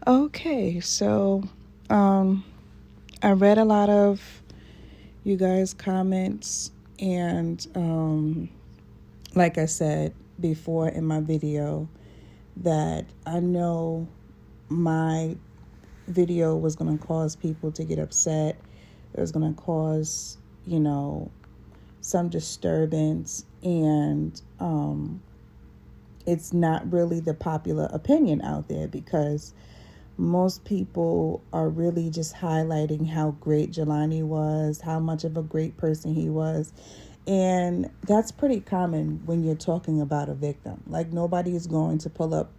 Okay, so um, I read a lot of you guys' comments, and like I said before in my video, that I know my video was going to cause people to get upset. It was going to cause, some disturbance, and it's not really the popular opinion out there because most people are really just highlighting how great Jelani was, how much of a great person he was. And that's pretty common when you're talking about a victim. Like, nobody is going to pull up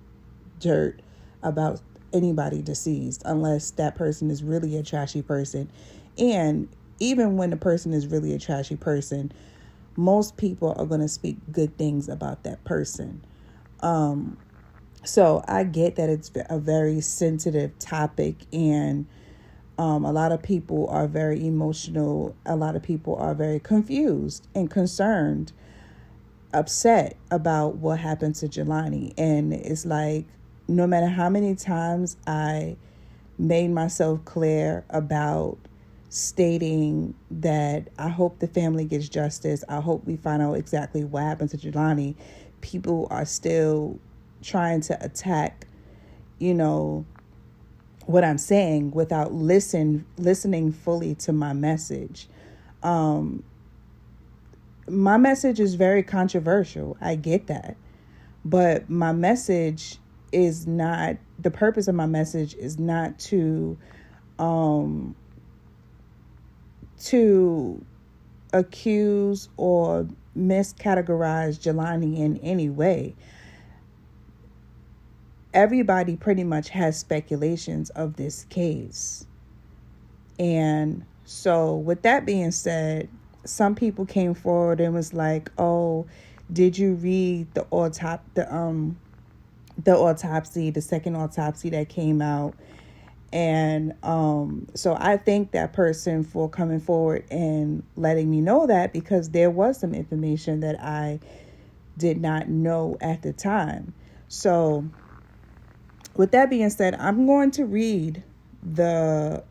dirt about anybody deceased unless that person is really a trashy person. And even when the person is really a trashy person, most people are going to speak good things about that person. So I get that it's a very sensitive topic, and a lot of people are very emotional. A lot of people are very confused and concerned, upset about what happened to Jelani. And it's like, no matter how many times I made myself clear about stating that I hope the family gets justice, I hope we find out exactly what happened to Jelani, people are still trying to attack, you know, what I'm saying without listening fully to my message. My message is very controversial. I get that. But my message is not, the purpose of my message is not to accuse or miscategorize Jelani in any way. Everybody pretty much has speculations of this case. And so with that being said, some people came forward and was like, "Oh, did you read the autopsy, the second autopsy that came out?" And so I thank that person for coming forward and letting me know that, because there was some information that I did not know at the time. So with that being said, I'm going to read the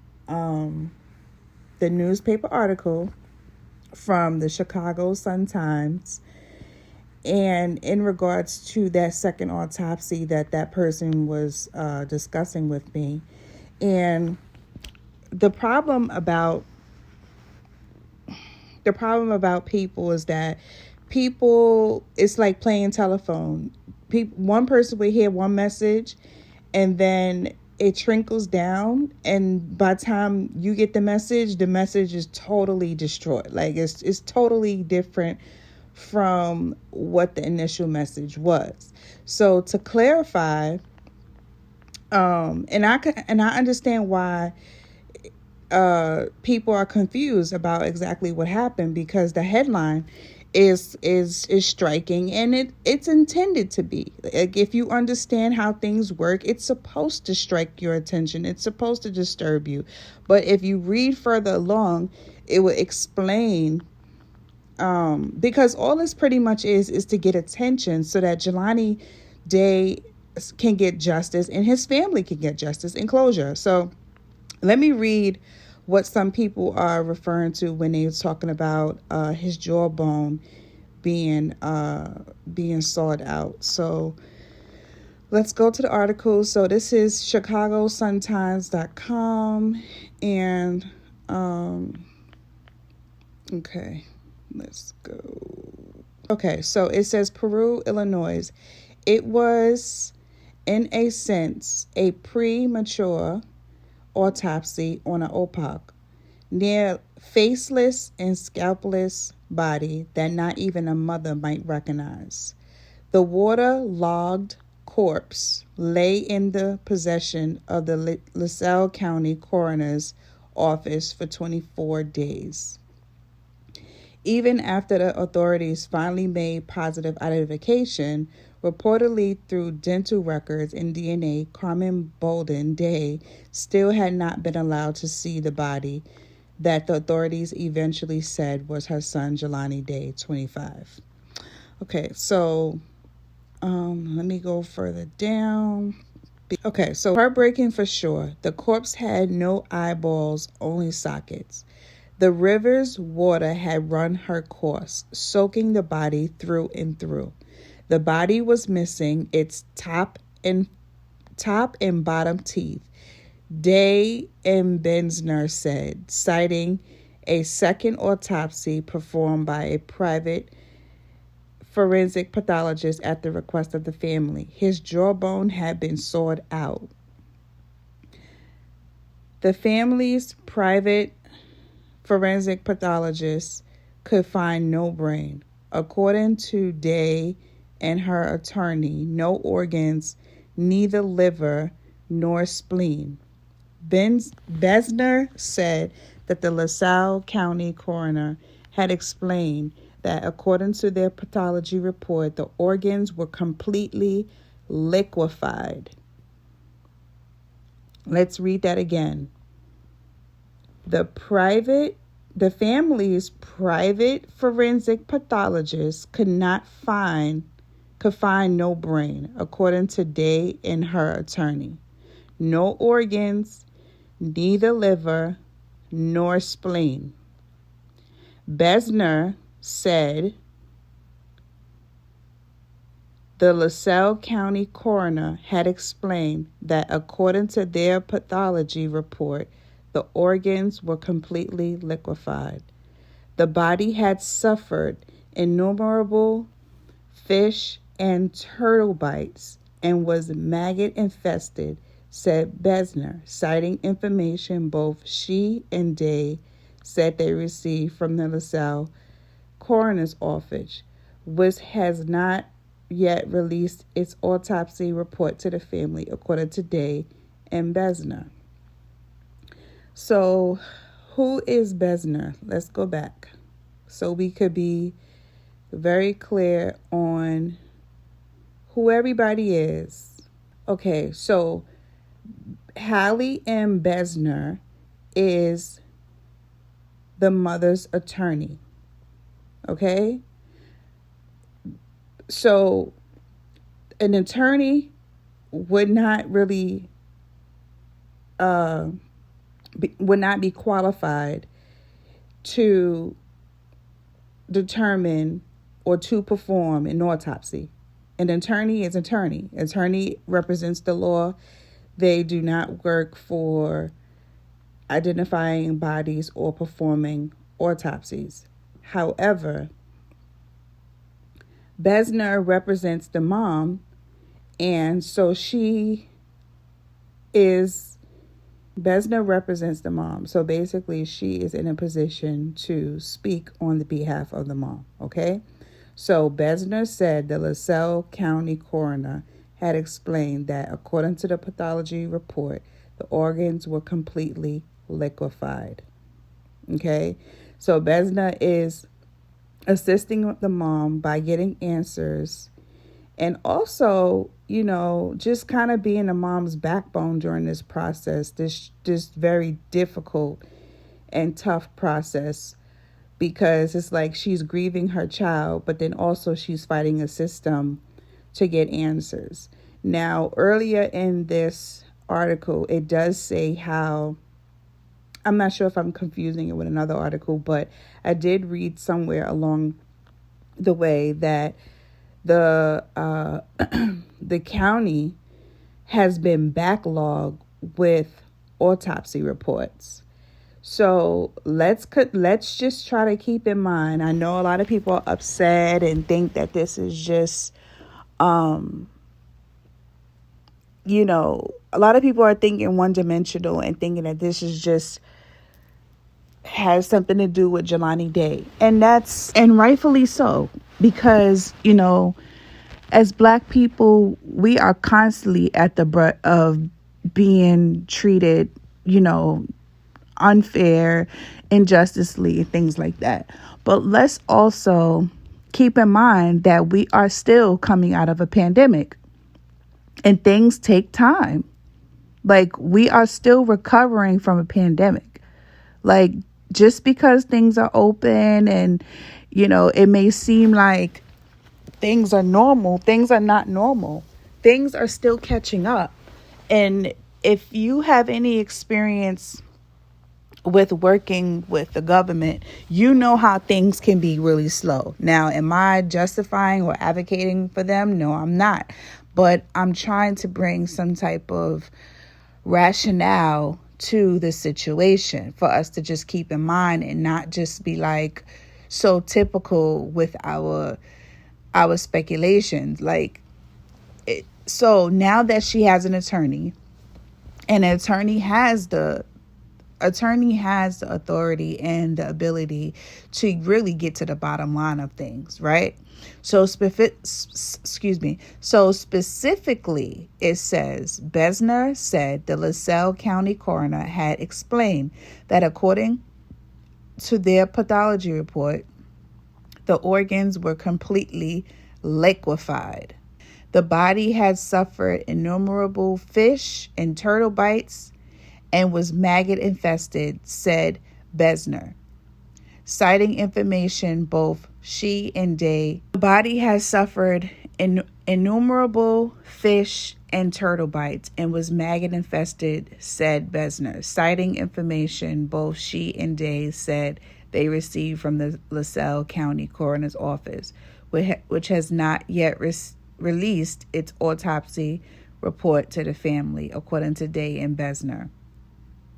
newspaper article from the Chicago Sun-Times, and in regards to that second autopsy that person was discussing with me. And the problem about people is that people, it's like playing telephone. One person will hear one message, and then it trickles down, and by the time you get the message is totally destroyed. Like, it's totally different from what the initial message was. So to clarify, and I understand why people are confused about exactly what happened, because the headline is striking, and it's intended to be. Like, if you understand how things work, it's supposed to strike your attention. It's supposed to disturb you. But if you read further along, it will explain, because all this pretty much is to get attention so that Jelani Day can get justice and his family can get justice and closure. So let me read what some people are referring to when they're talking about his jawbone being sawed out. So let's go to the article. So this is ChicagoSunTimes.com, and okay, let's go. Okay, so it says Peru, Illinois. It was, in a sense, a premature autopsy on an OPOC, near faceless and scalpless body that not even a mother might recognize. The water-logged corpse lay in the possession of the LaSalle County Coroner's Office for 24 days. Even after the authorities finally made positive identification, reportedly through dental records and DNA, Carmen Bolden Day still had not been allowed to see the body that the authorities eventually said was her son, Jelani Day, 25. Okay, so let me go further down. Okay, so heartbreaking for sure. The corpse had no eyeballs, only sockets. The river's water had run her course, soaking the body through and through. The body was missing its top and bottom teeth. Day and Benzner said, citing a second autopsy performed by a private forensic pathologist at the request of the family. His jawbone had been sawed out. The family's private forensic pathologist could find no brain. According to Day and her attorney, no organs, neither liver nor spleen. Besner said that the LaSalle County coroner had explained that according to their pathology report, the organs were completely liquefied. Let's read that again. The family's private forensic pathologist could find no brain, according to Day and her attorney. No organs, neither liver nor spleen. Besner said the LaSalle County coroner had explained that according to their pathology report, the organs were completely liquefied. The body had suffered innumerable fish and turtle bites and was maggot infested, said Besner, citing information both she and Day said they received from the LaSalle coroner's office, which has not yet released its autopsy report to the family, according to Day and Besner. So, who is Besner? Let's go back so we could be very clear on who everybody is. Okay, so Hallie M. Besner is the mother's attorney. Okay? So an attorney would not really would not be qualified to determine or to perform an autopsy. An attorney is attorney. Attorney represents the law. They do not work for identifying bodies or performing autopsies. However, Besner represents the mom, and so Besner represents the mom. So basically, she is in a position to speak on the behalf of the mom, okay? So Besner said the LaSalle County coroner had explained that according to the pathology report, the organs were completely liquefied. Okay, so Besner is assisting the mom by getting answers and also, just kind of being the mom's backbone during this process, this very difficult and tough process, because it's like she's grieving her child, but then also she's fighting a system to get answers. Now, earlier in this article, it does say how, I'm not sure if I'm confusing it with another article, but I did read somewhere along the way that the the county has been backlogged with autopsy reports. So let's just try to keep in mind. I know a lot of people are upset and think that this is just, a lot of people are thinking one-dimensional and thinking that this is just has something to do with Jelani Day. And rightfully so, because, as Black people, we are constantly at the brunt of being treated, unfair, injusticely, and things like that. But let's also keep in mind that we are still coming out of a pandemic and things take time. Like, we are still recovering from a pandemic. Like, just because things are open and, it may seem like things are normal, things are not normal. Things are still catching up. And if you have any experience with working with the government, you know how things can be really slow. Now, am I justifying or advocating for them? No, I'm not. But I'm trying to bring some type of rationale to the situation for us to just keep in mind and not just be like so typical with our speculations. Like, so now that she has an attorney, and an attorney has the authority and the ability to really get to the bottom line of things, right? So specifically, it says Besner said the LaSalle County coroner had explained that according to their pathology report, the organs were completely liquefied. The body had suffered innumerable fish and turtle bites and was maggot infested, said Besner, citing information both she and Day. The body has suffered innumerable fish and turtle bites and was maggot infested, said Besner, citing information both she and Day said they received from the LaSalle County Coroner's Office, which has not yet released its autopsy report to the family, according to Day and Besner.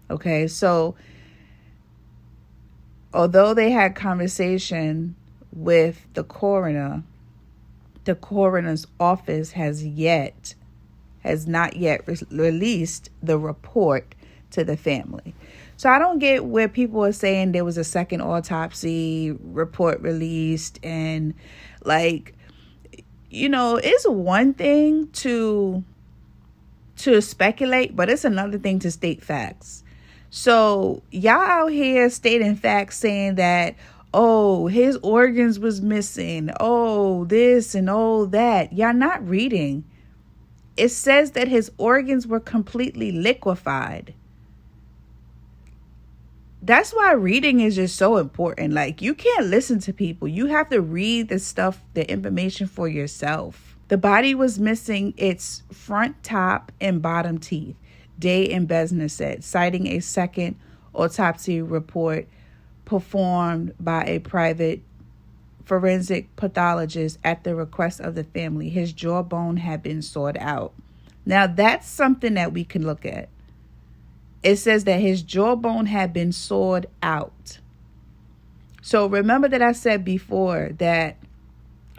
Okay, so although they had conversation with the coroner's office has not yet released the report to the family. So I don't get where people are saying there was a second autopsy report released, and like, you know, it's one thing to speculate, but it's another thing to state facts. So y'all out here stating facts saying that, oh, his organs was missing, oh, this and oh, that. Y'all not reading. It says that his organs were completely liquefied. That's why reading is just so important. Like, you can't listen to people. You have to read the stuff, the information for yourself. The body was missing its front, top, and bottom teeth, Day and Besner said, citing a second autopsy report performed by a private forensic pathologist at the request of the family. His jawbone had been sawed out. Now, that's something that we can look at. It says that his jawbone had been sawed out. So remember that I said before that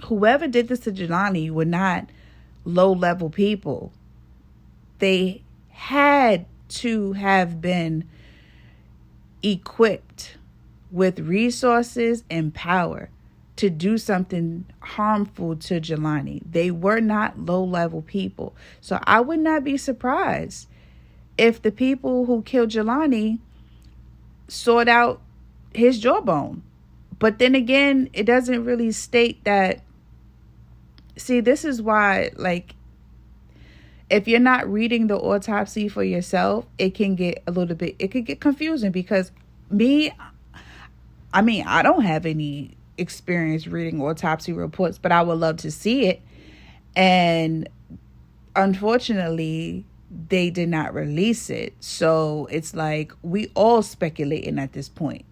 whoever did this to Jelani were not low-level people. They had to have been equipped with resources and power to do something harmful to Jelani. They were not low-level people. So I would not be surprised if the people who killed Jelani sawed out his jawbone. But then again, it doesn't really state that. See, this is why, like, if you're not reading the autopsy for yourself, it can get confusing, because I don't have any experience reading autopsy reports, but I would love to see it. And unfortunately, they did not release it. So it's like we all speculating at this point.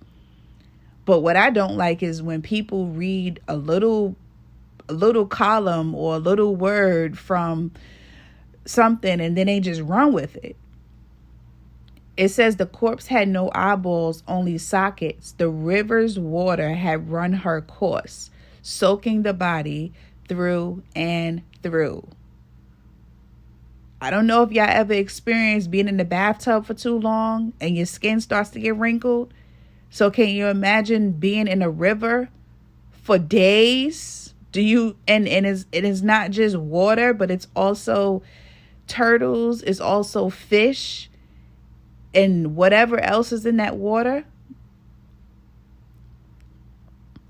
But what I don't like is when people read a little column or a little word from something and then they just run with it. It says the corpse had no eyeballs, only sockets. The river's water had run her course, soaking the body through and through. I don't know if y'all ever experienced being in the bathtub for too long and your skin starts to get wrinkled. So can you imagine being in a river for days? It is not just water, but it's also turtles, it's also fish, and whatever else is in that water.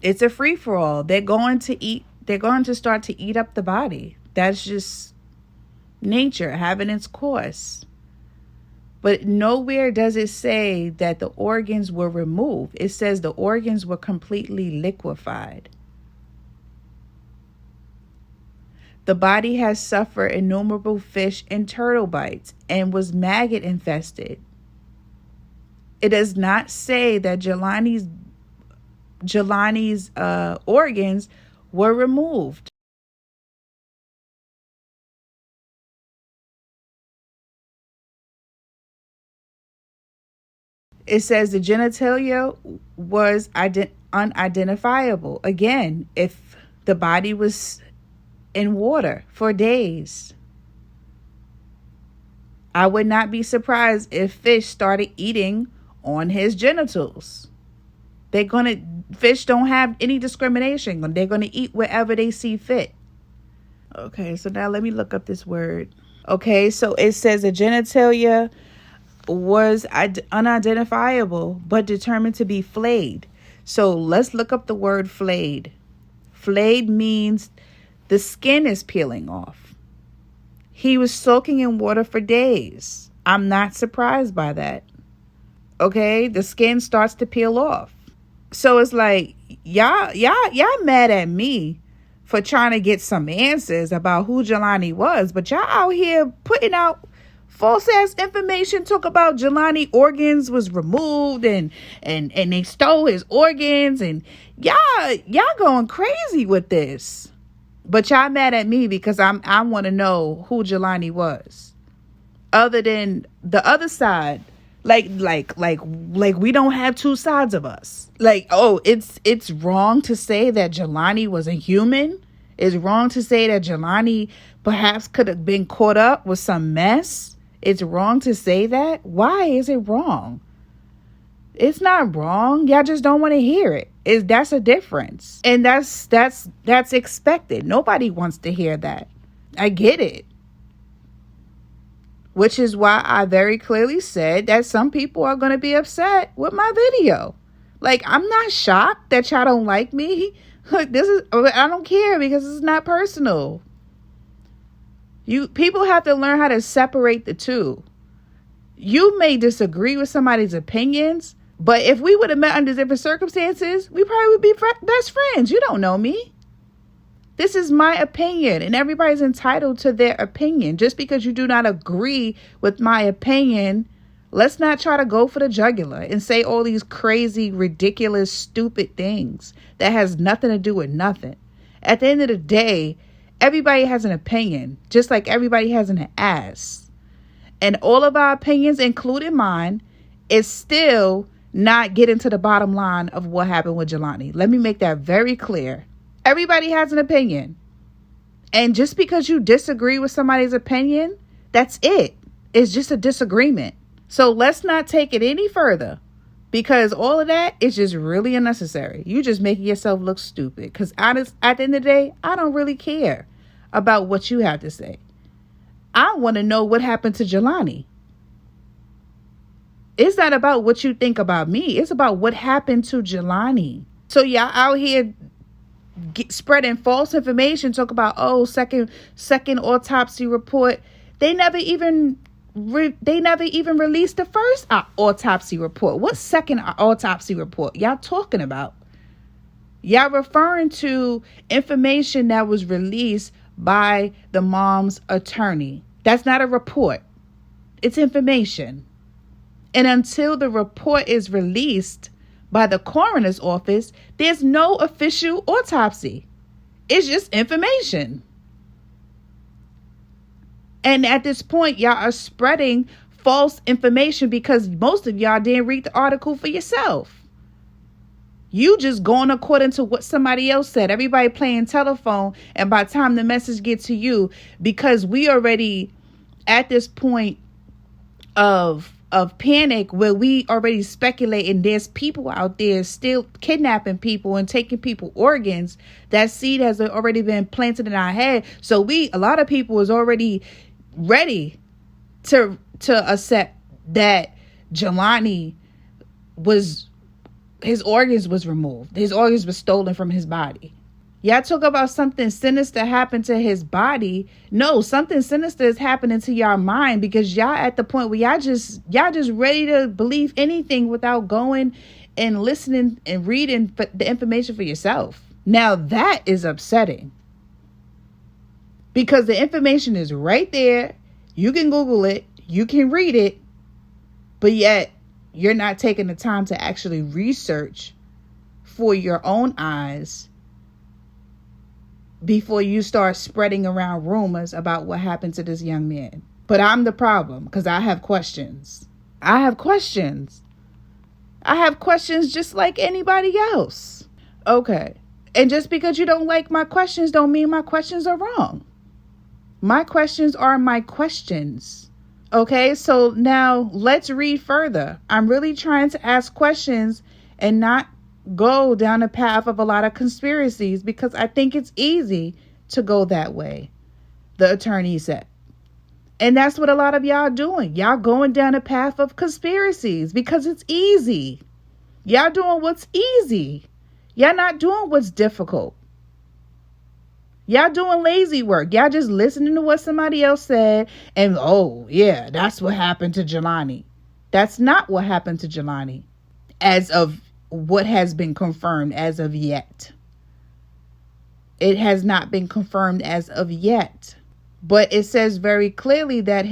It's a free-for-all. They're going to start to eat up the body. That's just nature having its course. But nowhere does it say that the organs were removed. It says the organs were completely liquefied. The body has suffered innumerable fish and turtle bites and was maggot infested. It does not say that Jelani's organs were removed. It says the genitalia was unidentifiable. Again, if the body was in water for days, I would not be surprised if fish started eating on his genitals. Fish don't have any discrimination. They're going to eat wherever they see fit. Okay, so now let me look up this word. Okay, so it says the genitalia was unidentifiable but determined to be flayed. So let's look up the word flayed. Flayed means the skin is peeling off. He was soaking in water for days. I'm not surprised by that. Okay, the skin starts to peel off. So it's like, y'all mad at me for trying to get some answers about who Jelani was, but y'all out here putting out false ass information, talk about Jelani organs was removed and they stole his organs, and y'all going crazy with this. But y'all mad at me because I want to know who Jelani was. Other than the other side, like we don't have two sides of us. Like, oh, it's wrong to say that Jelani was a human. It's wrong to say that Jelani perhaps could have been caught up with some mess. It's wrong to say that. Why is it wrong? It's not wrong. Y'all just don't want to hear it. That's a difference. And that's expected. Nobody wants to hear that. I get it. Which is why I very clearly said that some people are going to be upset with my video. Like, I'm not shocked that y'all don't like me. I don't care because it's not personal. People have to learn how to separate the two. You may disagree with somebody's opinions, but if we would have met under different circumstances, we probably would be best friends. You don't know me. This is my opinion, and everybody's entitled to their opinion. Just because you do not agree with my opinion, let's not try to go for the jugular and say all these crazy, ridiculous, stupid things that has nothing to do with nothing. At the end of the day, everybody has an opinion, just like everybody has an ass. And all of our opinions, including mine, is still not getting to the bottom line of what happened with Jelani. Let me make that very clear. Everybody has an opinion. And just because you disagree with somebody's opinion, that's it. It's just a disagreement. So let's not take it any further, because all of that is just really unnecessary. You just making yourself look stupid. Because at the end of the day, I don't really care about what you have to say. I want to know what happened to Jelani. It's not about what you think about me. It's about what happened to Jelani. So y'all out here spreading false information, talk about, second autopsy report. They never even released the first autopsy report. What second autopsy report y'all talking about? Y'all referring to information that was released by the mom's attorney. That's not a report. It's information. And until the report is released by the coroner's office, there's no official autopsy. It's just information. And at this point, y'all are spreading false information because most of y'all didn't read the article for yourself. You just going according to what somebody else said. Everybody playing telephone, and by the time the message gets to you, because we already at this point of panic where we already speculating there's people out there still kidnapping people and taking people organs, that seed has already been planted in our head. So a lot of people is already ready to accept that Jelani his organs was removed. His organs were stolen from his body. Y'all talk about something sinister happened to his body. No, something sinister is happening to y'all mind, because y'all at the point where y'all just ready to believe anything without going and listening and reading the information for yourself. Now that is upsetting. Because the information is right there. You can Google it. You can read it. But yet, you're not taking the time to actually research for your own eyes before you start spreading around rumors about what happened to this young man. But I'm the problem because I have questions. I have questions just like anybody else. Okay. And just because you don't like my questions don't mean my questions are wrong. My questions are my questions. Okay, so now let's read further. I'm really trying to ask questions and not go down a path of a lot of conspiracies because I think it's easy to go that way, the attorney said. And that's what a lot of y'all doing. Y'all going down a path of conspiracies because it's easy. Y'all doing what's easy. Y'all not doing what's difficult. Y'all doing lazy work. Y'all just listening to what somebody else said and, oh, yeah, that's what happened to Jelani. That's not what happened to Jelani as of what has been confirmed as of yet. It has not been confirmed as of yet. But it says very clearly that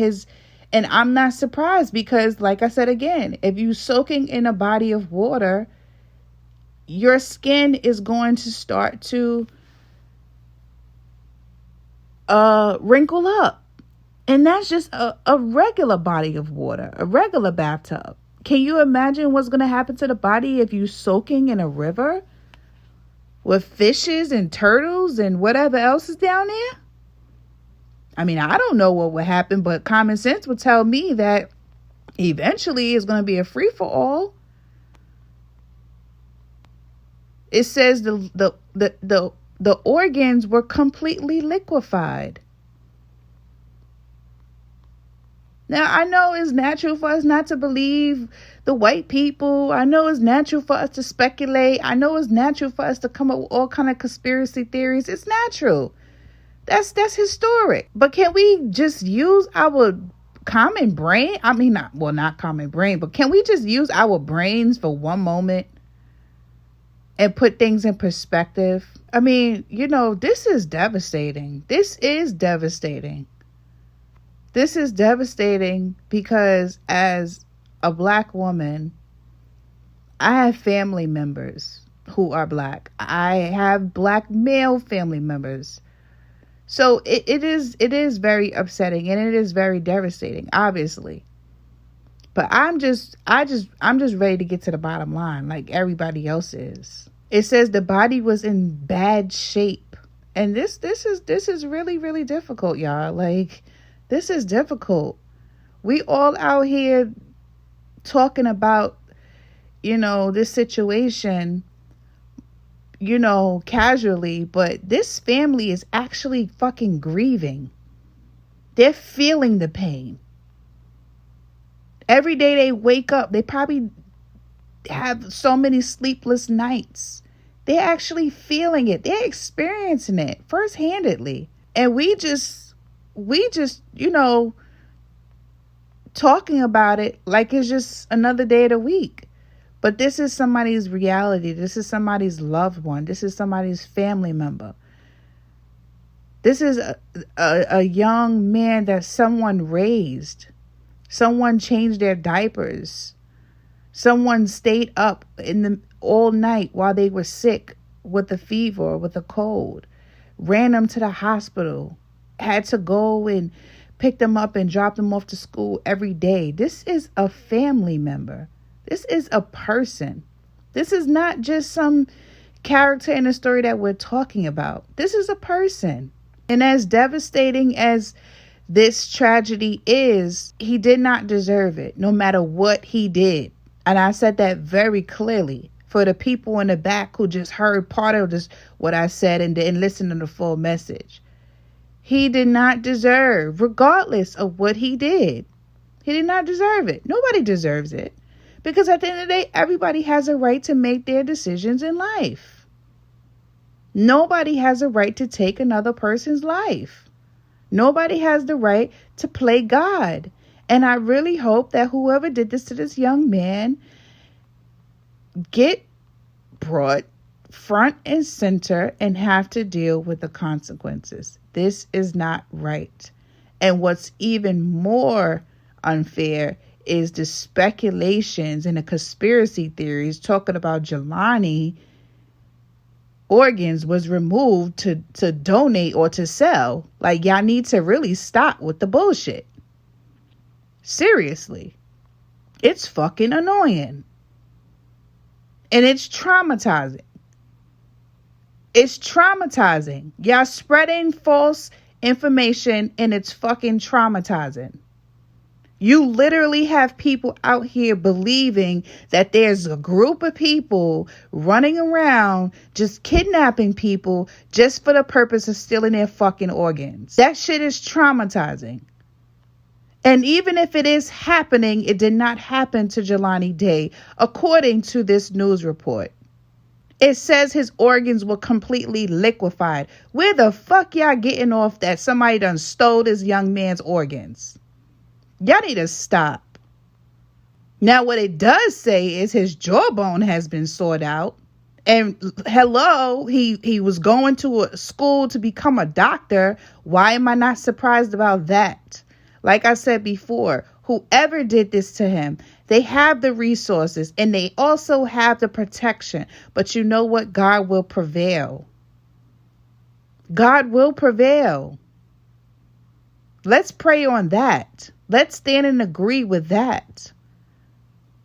and I'm not surprised because, like I said again, if you're soaking in a body of water, your skin is going to start to wrinkle up. And that's just a regular body of water, a regular bathtub. Can you imagine what's going to happen to the body if you're soaking in a river with fishes and turtles and whatever else is down there? I mean, I don't know what would happen, but common sense would tell me that eventually it's going to be a free for all. It says the organs were completely liquefied. Now, I know it's natural for us not to believe the white people. I know it's natural for us to speculate. I know it's natural for us to come up with all kind of conspiracy theories. It's natural. That's historic. But can we just use our common brain? I mean, not common brain, but can we just use our brains for one moment and put things in perspective? I mean, this is devastating. This is devastating. This is devastating because as a Black woman, I have family members who are Black. I have Black male family members. So it is very upsetting and it is very devastating, obviously. But I'm just ready to get to the bottom line like everybody else is. It says the body was in bad shape. And this is really, really difficult, y'all. Like, this is difficult. We all out here talking about, this situation, casually, but this family is actually fucking grieving. They're feeling the pain. Every day they wake up, they probably have so many sleepless nights. They're actually feeling it. They're experiencing it first-handedly. And we just, talking about it like it's just another day of the week. But this is somebody's reality. This is somebody's loved one. This is somebody's family member. This is a young man that someone raised. Someone changed their diapers. Someone stayed up all night while they were sick with a fever or with a cold. Ran them to the hospital. Had to go and pick them up and drop them off to school every day. This is a family member. This is a person. This is not just some character in a story that we're talking about. This is a person. And as devastating as this tragedy is, he did not deserve it, no matter what he did. And I said that very clearly for the people in the back who just heard part of this, what I said, and didn't listen to the full message. He did not deserve, regardless of what he did. He did not deserve it. Nobody deserves it. Because at the end of the day, everybody has a right to make their decisions in life. Nobody has a right to take another person's life. Nobody has the right to play God. And I really hope that whoever did this to this young man get brought front and center and have to deal with the consequences. This is not right. And what's even more unfair is the speculations and the conspiracy theories talking about Jelani organs was removed to donate or to sell. Like, y'all need to really stop with the bullshit. Seriously. It's fucking annoying. And it's traumatizing. It's traumatizing. Y'all spreading false information and it's fucking traumatizing. You literally have people out here believing that there's a group of people running around just kidnapping people just for the purpose of stealing their fucking organs. That shit is traumatizing. And even if it is happening, it did not happen to Jelani Day, according to this news report. It says his organs were completely liquefied. Where the fuck y'all getting off that somebody done stole this young man's organs? Y'all need to stop. Now, what it does say is his jawbone has been sawed out. And hello, he was going to a school to become a doctor. Why am I not surprised about that? Like I said before, whoever did this to him, they have the resources and they also have the protection. But you know what? God will prevail. God will prevail. Let's pray on that. Let's stand and agree with that.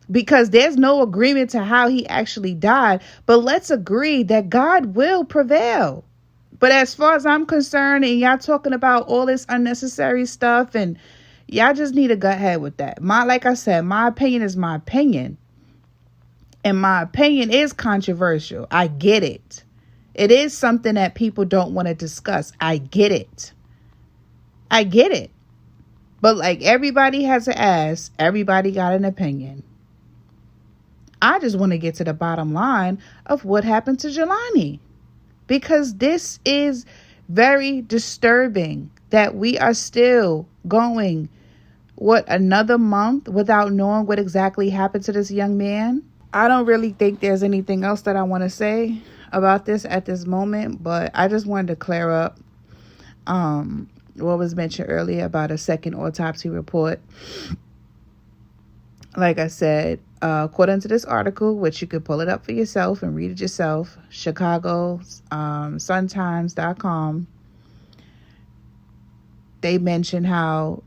Because there's no agreement to how he actually died. But let's agree that God will prevail. But as far as I'm concerned, and y'all talking about all this unnecessary stuff, and y'all just need to go ahead with that. Like I said, my opinion is my opinion. And my opinion is controversial. I get it. It is something that people don't want to discuss. I get it. I get it. But like everybody has an ass, everybody got an opinion. I just want to get to the bottom line of what happened to Jelani. Because this is very disturbing that we are still going, another month without knowing what exactly happened to this young man. I don't really think there's anything else that I want to say about this at this moment, but I just wanted to clear up what was mentioned earlier about a second autopsy report. Like I said, according to this article, which you could pull it up for yourself and read it yourself, Chicago Sun-Times.com, they mentioned how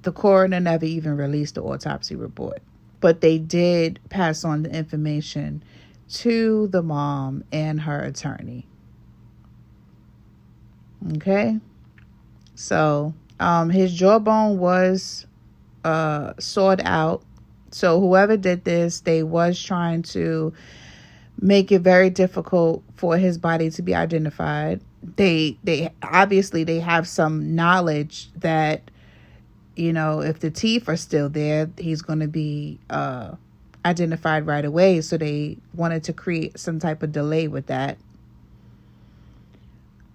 the coroner never even released the autopsy report. But they did pass on the information to the mom and her attorney. Okay? So, his jawbone was sawed out. So whoever did this, they was trying to make it very difficult for his body to be identified. They obviously they have some knowledge that, you know, if the teeth are still there, he's going to be identified right away. So they wanted to create some type of delay with that.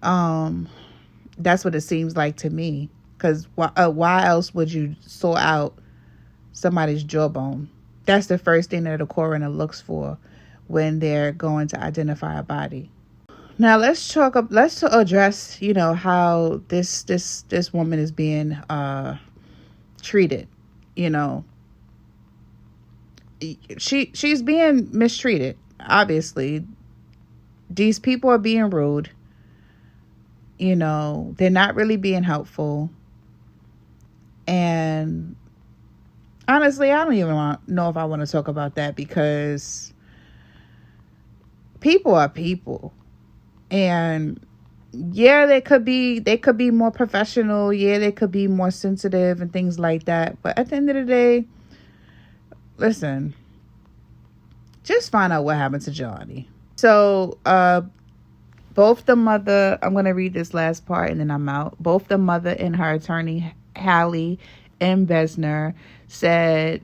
That's what it seems like to me. Because why else would you saw out somebody's jawbone? That's the first thing that the coroner looks for when they're going to identify a body. Now let's address, you know, how this woman is being treated. You know, she's being mistreated. Obviously, these people are being rude. You know, they're not really being helpful. And honestly, I don't even know if I want to talk about that, because people are people. And yeah, they could be more professional. Yeah, they could be more sensitive and things like that. But at the end of the day, listen, just find out what happened to Jelani. So, both the mother, I'm going to read this last part and then I'm out. Both the mother and her attorney, Hallie and Besner, said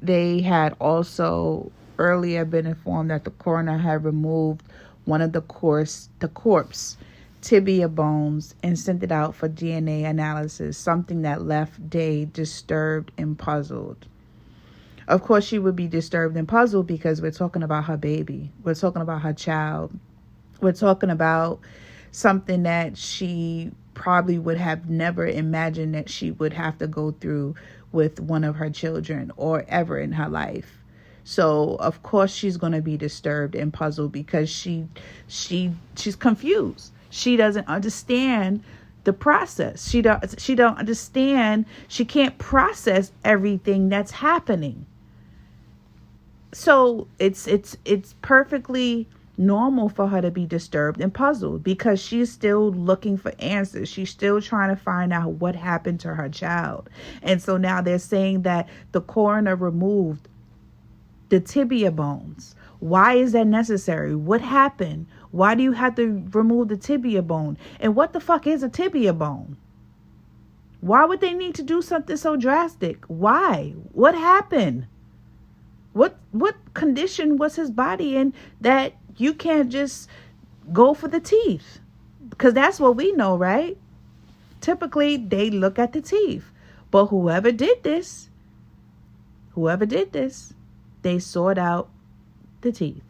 they had also earlier been informed that the coroner had removed one of the corpse tibia bones and sent it out for DNA analysis, something that left Day disturbed and puzzled. Of course, she would be disturbed and puzzled because we're talking about her baby. We're talking about her child. We're talking about something that she probably would have never imagined that she would have to go through with one of her children or ever in her life. So of course she's going to be disturbed and puzzled because she's confused. She doesn't understand the process. She don't understand. She can't process everything that's happening. So it's perfectly normal for her to be disturbed and puzzled because she's still looking for answers. She's still trying to find out what happened to her child. And so now they're saying that the coroner removed the tibia bones. Why is that necessary? What happened? Why do you have to remove the tibia bone? And what the fuck is a tibia bone? Why would they need to do something so drastic? Why? What happened? What condition was his body in that you can't just go for the teeth? Because that's what we know, right? Typically, they look at the teeth. But whoever did this, they sort out the teeth.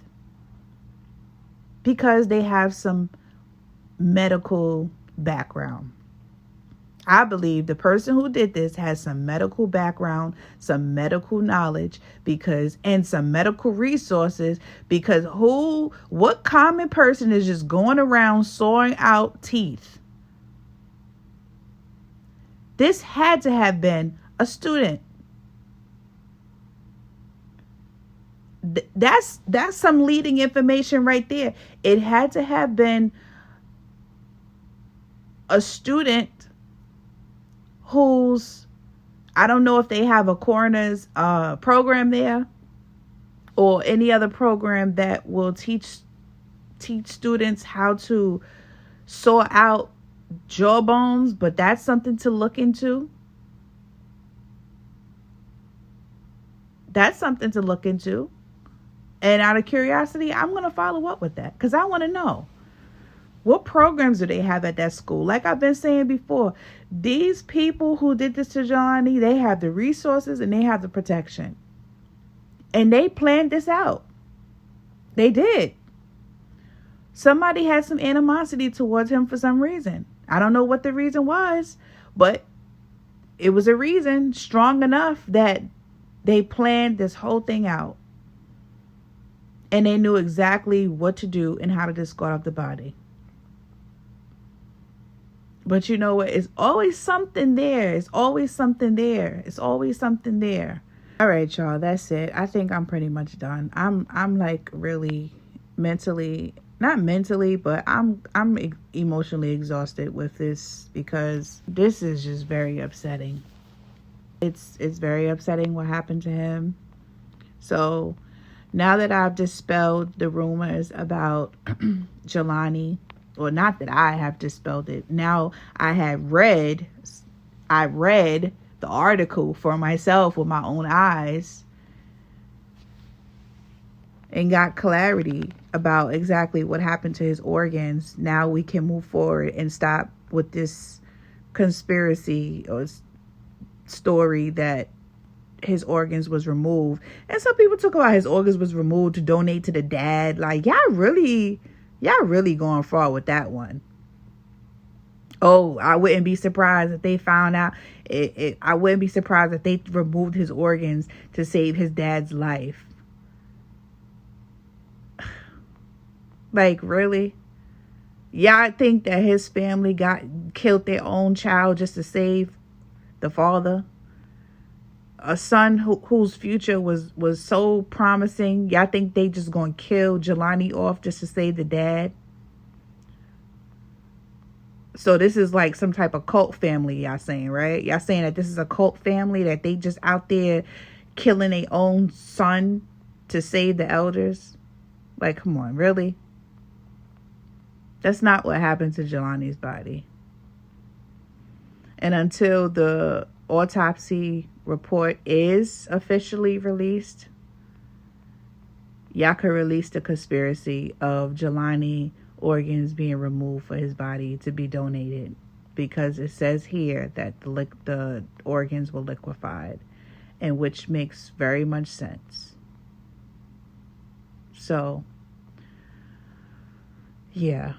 Because they have some medical background. I believe the person who did this has some medical background, some medical knowledge, and some medical resources, because what common person is just going around sawing out teeth? This had to have been a student. That's some leading information right there. It had to have been a student who's, I don't know if they have a coroner's program there or any other program that will teach students how to saw out jaw bones, but that's something to look into. That's something to look into. And out of curiosity, I'm going to follow up with that because I want to know. What programs do they have at that school? Like I've been saying before, these people who did this to Jelani, they have the resources and they have the protection. And they planned this out. They did. Somebody had some animosity towards him for some reason. I don't know what the reason was, but it was a reason strong enough that they planned this whole thing out. And they knew exactly what to do and how to discard off the body. But you know what? It's always something there. It's always something there. It's always something there. All right, y'all. That's it. I think I'm pretty much done. I'm like really mentally, not mentally, but I'm emotionally exhausted with this because this is just very upsetting. It's very upsetting what happened to him. So now that I've dispelled the rumors about Jelani, well, not that I have dispelled it. Now I read the article for myself with my own eyes and got clarity about exactly what happened to his organs. Now we can move forward and stop with this conspiracy or story that his organs was removed. And some people talk about his organs was removed to donate to the dad. Like, y'all really going far with that one. Oh, I wouldn't be surprised if they found out. I wouldn't be surprised if they removed his organs to save his dad's life. Like, really? Y'all think that his family killed their own child just to save the father? A son whose future was so promising. Y'all think they just gonna kill Jelani off just to save the dad? So this is like some type of cult family, y'all saying, right? Y'all saying that this is a cult family, that they just out there killing their own son to save the elders? Like, come on, really? That's not what happened to Jelani's body. And until the autopsy report is officially released, y'all can release the conspiracy of Jelani organs being removed for his body to be donated, because it says here that the organs were liquefied, and which makes very much sense. So yeah,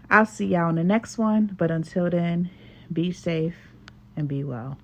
I'll see y'all in the next one. But until then, be safe and be well.